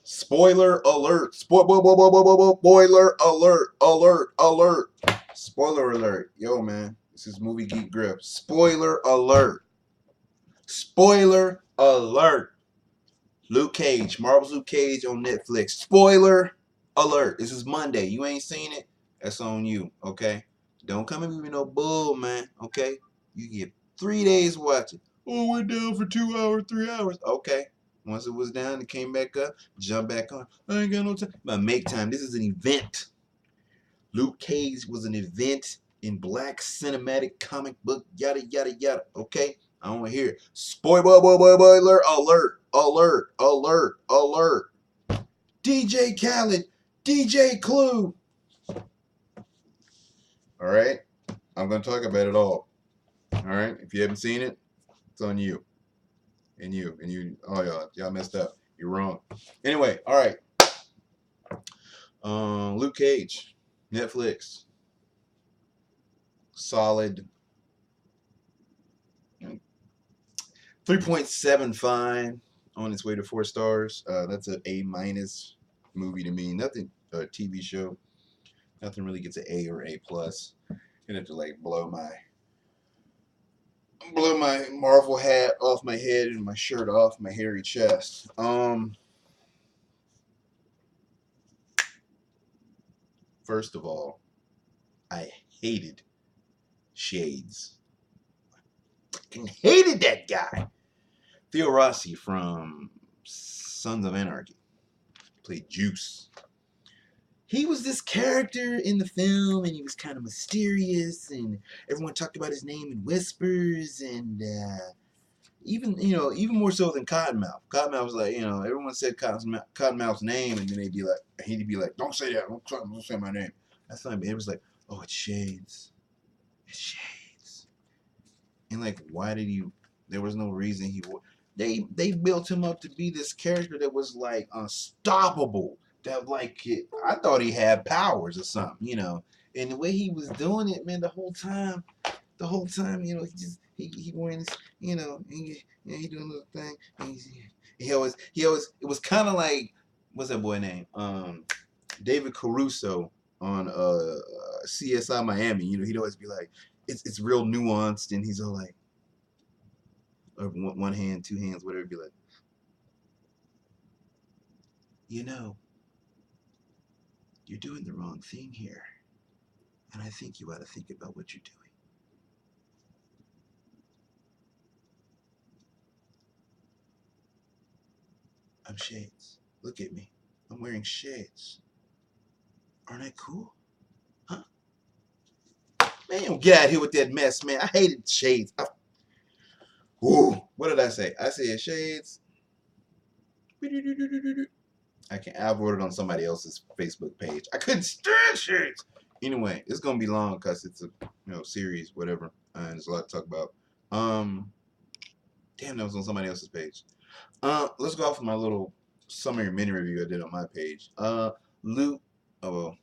Spoiler alert. Spoiler alert. Alert. Alert. Spoiler alert. Yo, man. This is Movie Geek Grip. Spoiler alert. Spoiler alert. Luke Cage. Marvel's Luke Cage on Netflix. Spoiler alert. This is Monday. You ain't seen it? That's on you, okay? Don't come at me with no bull, man, okay? You get 3 days to watch it. Oh, we're down for 2 hours, 3 hours. Okay. Once it was down, it came back up, jump back on. I ain't got no time. But make time. This is an event. Luke Cage was an event in black cinematic comic book, yada, yada, yada. Okay? I don't want to hear it. Spoiler alert, alert, alert, alert. DJ Khaled, DJ Clue. All right? I'm going to talk about it all. All right? If you haven't seen it, it's on you. And you. Oh, y'all messed up. You're wrong. Anyway, all right. Luke Cage, Netflix. Solid 3.75 on its way to 4 stars. That's an A minus movie to me. Nothing, TV show. Nothing really gets an A or A plus. Gonna have to like blow my Marvel hat off my head and my shirt off my hairy chest. First of all, I hated Shades. Fucking hated that guy. Theo Rossi from Sons of Anarchy played Juice. He was this character in the film, and he was kind of mysterious, and everyone talked about his name in whispers, and even more so than Cottonmouth. Cottonmouth was like, everyone said Cottonmouth's name, and then he'd be like, don't say that, don't say my name. That's fine, but it was like, oh, it's Shades. It's Shades. And like, why did he? There was no reason he would. They built him up to be this character that was like unstoppable. That like I thought he had powers or something, And the way he was doing it, man, the whole time, he wearing this, he doing little thing. And he always it was kind of like what's that boy name? David Caruso on CSI Miami. He'd always be like, it's real nuanced, and he's all like, or one hand, two hands, whatever. Be like, you're doing the wrong thing here, and I think you ought to think about what you're doing. I'm Shades. Look at me. I'm wearing shades. Aren't I cool? Huh? Man, get out of here with that mess, man. I hated Shades. Ooh, what did I say? I said Shades. I can't. I wrote it on somebody else's Facebook page. I couldn't stand Shades. Anyway, it's gonna be long because it's a series, whatever, and there's a lot to talk about. Damn, that was on somebody else's page. Let's go off of my little summary mini review I did on my page. Luke. Oh well.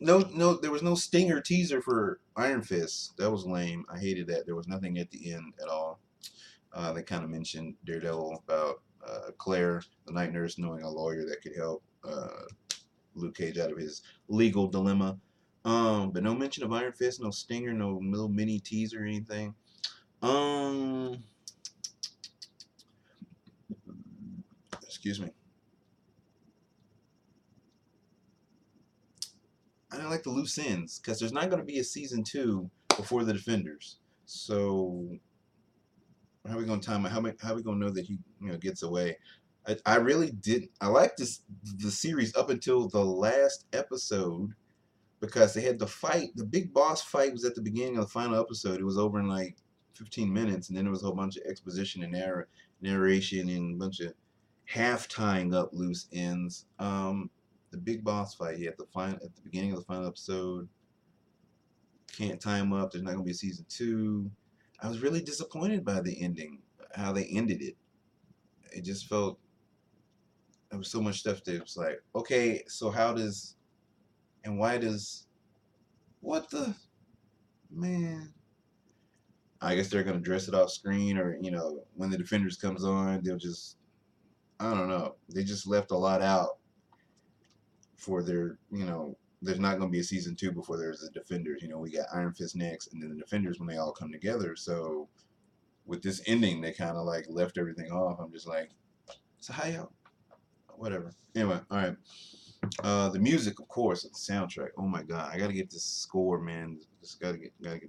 No, there was no stinger teaser for Iron Fist. That was lame. I hated that. There was nothing at the end at all. They kind of mentioned Daredevil about Claire, the night nurse, knowing a lawyer that could help Luke Cage out of his legal dilemma. But no mention of Iron Fist, no stinger, no little mini teaser or anything. Excuse me. I don't like the loose ends because there's not going to be a season 2 before the Defenders. So how are we going to time it? How are we going to know that he gets away? I really didn't. I liked the series up until the last episode because they had the fight. The big boss fight was at the beginning of the final episode. It was over in like 15 minutes, and then there was a whole bunch of exposition and narration and a bunch of half tying up loose ends. The big boss fight, at the beginning of the final episode. Can't tie him up. There's not going to be a season 2. I was really disappointed by the ending, how they ended it. It just felt there was so much stuff that was like, okay, so why does, what the, man? I guess they're going to dress it off screen, or, when the Defenders comes on, they'll just I don't know. They just left a lot out for their, there's not going to be a season 2 before there's the Defenders. We got Iron Fist next, and then the Defenders when they all come together. So with this ending, they kind of like left everything off. I'm just like, so how y'all? Whatever. Anyway, all right. The music, of course, the soundtrack. Oh my god, I gotta get this score, man. Just gotta get the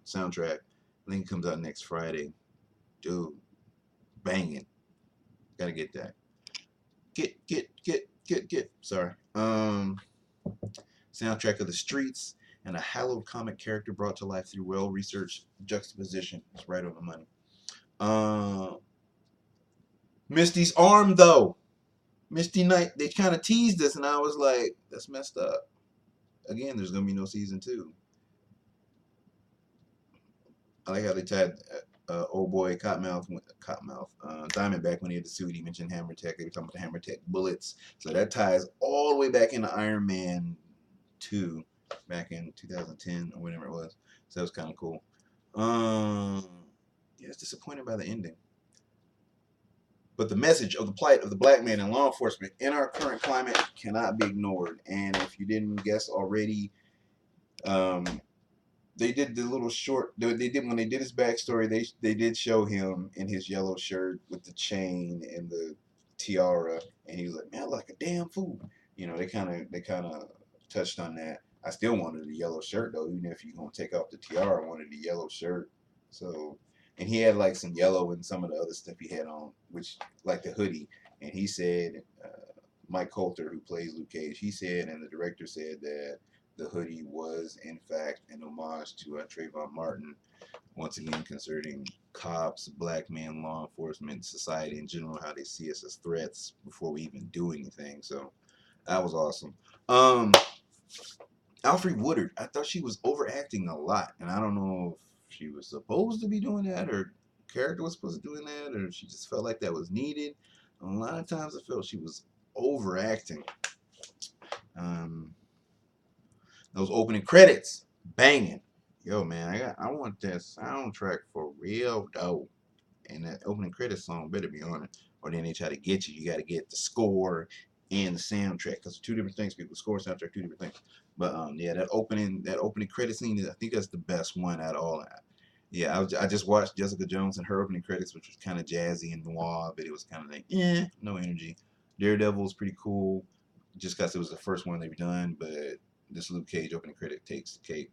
soundtrack. I think it comes out next Friday, dude. Banging. Gotta get that. Get. Sorry. Soundtrack of the streets and a hallowed comic character brought to life through well-researched juxtaposition. It's right on the money. Misty's arm, though. Misty Knight, they kind of teased us, and I was like, that's messed up. Again, there's going to be no season 2. I like how they tied old boy Cottonmouth, Diamondback when he had the suit. He mentioned Hammer Tech. They were talking about the Hammer Tech bullets. So that ties all the way back into Iron Man 2 back in 2010 or whatever it was. So that was kind of cool. Yeah, it's disappointed by the ending. But the message of the plight of the black man in law enforcement in our current climate cannot be ignored. And if you didn't guess already, they did the little short. They did when they did his backstory. They did show him in his yellow shirt with the chain and the tiara, and he was like, "Man, I look like a damn fool." They kind of touched on that. I still wanted a yellow shirt though, even if you're gonna take off the tiara. I wanted a yellow shirt. So, and he had like some yellow and some of the other stuff he had on, which like the hoodie. And he said, Mike Coulter, who plays Luke Cage, he said, and the director said that the hoodie was in fact an homage to Trayvon Martin. Once again, concerning cops, black men, law enforcement, society in general, how they see us as threats before we even do anything. So that was awesome. Alfre Woodard, I thought she was overacting a lot, and I don't know if she was supposed to be doing that, or character was supposed to be doing that, or she just felt like that was needed. A lot of times I felt she was overacting. Those opening credits, banging. Yo, man, I want that soundtrack for real though. And that opening credits song better be on it. Or then they try to get you. You got to get the score and the soundtrack, because two different things. People, score, soundtrack, two different things. But yeah, that opening credit scene, I think that's the best one out of all. Yeah, I just watched Jessica Jones and her opening credits, which was kind of jazzy and noir, but it was kind of like, no energy. Daredevil was pretty cool, just because it was the first one they've done, but this Luke Cage opening credit takes the cake.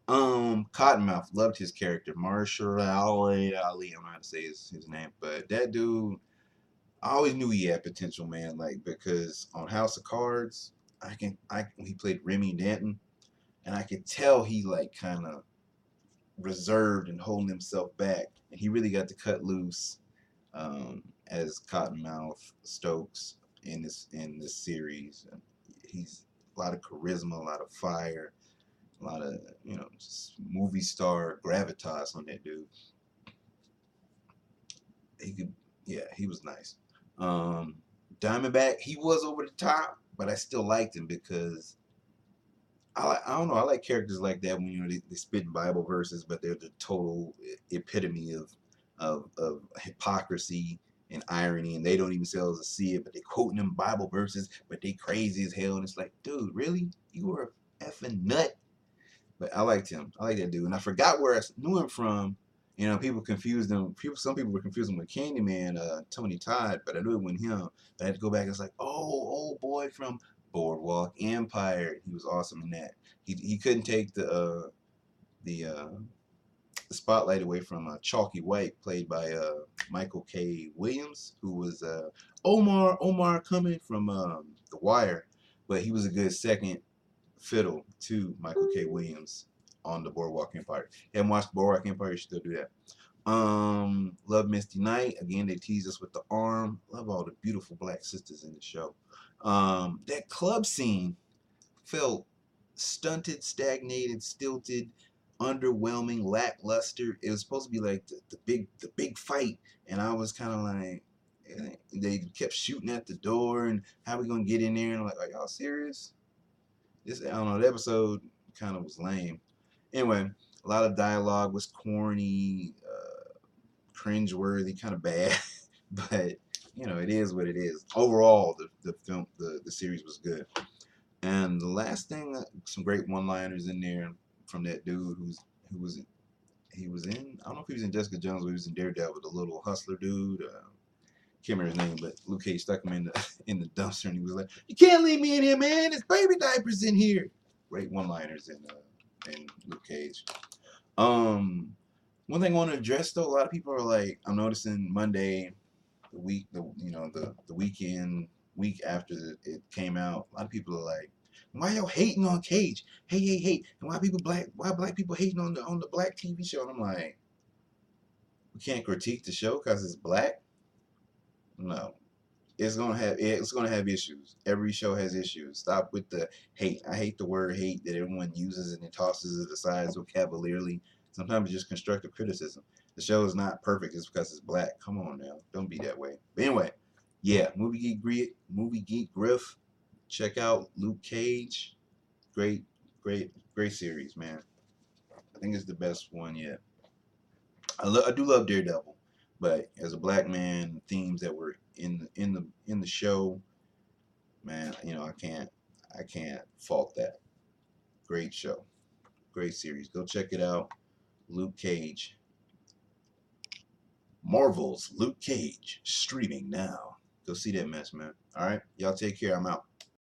Cottonmouth, loved his character. Marshall Ali, I don't know how to say his name, but that dude, I always knew he had potential, man. Like, because on House of Cards, he played Remy Danton, and I could tell he like kind of reserved and holding himself back, and he really got to cut loose as Cottonmouth Stokes in this series. He's a lot of charisma, a lot of fire, a lot of just movie star gravitas on that dude. He was nice. Diamondback, he was over the top, but I still liked him because I don't know, I like characters like that when they spit Bible verses, but they're the total epitome of hypocrisy and irony, and they don't even themselves to see it, but they quoting them Bible verses, but they crazy as hell, and it's like, dude, really? You were a effing nut. But I liked him. I like that dude, and I forgot where I knew him from. People confused him. Some people were confusing him with Candyman, Tony Todd, but I knew it wasn't him. But I had to go back. It's like, oh, old boy from Boardwalk Empire. He was awesome in that. He couldn't take the spotlight away from Chalky White, played by Michael K. Williams, who was Omar coming from The Wire, but he was a good second fiddle to Michael K. Williams on the Boardwalk Empire. Haven't watched Boardwalk Empire, you should still do that. Love Misty Knight. Again, they tease us with the arm. Love all the beautiful black sisters in the show. That club scene felt stunted, stagnated, stilted, underwhelming, lackluster. It was supposed to be like the big fight, and I was kind of like, they kept shooting at the door, and how we gonna get in there? And I'm like, are y'all serious? I don't know. The episode kind of was lame. Anyway, a lot of dialogue was corny, cringeworthy, kind of bad, but you know, it is what it is. Overall, the series was good. And the last thing, some great one-liners in there from that dude who was he was in. I don't know if he was in Jessica Jones, but he was in Daredevil, the little hustler dude. Can't remember his name, but Luke Cage stuck him in the in the dumpster, and he was like, "You can't leave me in here, man. There's baby diapers in here." Great one-liners in Luke Cage. One thing I want to address though, a lot of people are like, I'm noticing Monday, the weekend, week after it came out, a lot of people are like, why y'all hating on Cage? Hey, and why black people hating on the black TV show? And I'm like, we can't critique the show because it's black? No. It's gonna have issues. Every show has issues. Stop with the hate. I hate the word hate that everyone uses and then tosses it aside so cavalierly. Sometimes it's just constructive criticism. The show is not perfect just because it's black. Come on now, don't be that way. But anyway, yeah, Movie Geek Griff. Check out Luke Cage. Great series, man. I think it's the best one yet. I do love Daredevil, but as a black man, themes that were in the show, man, I can't fault that. Great show, great series. Go check it out. Luke Cage, Marvel's Luke Cage, streaming now. Go see that mess, man. All right, y'all take care. I'm out.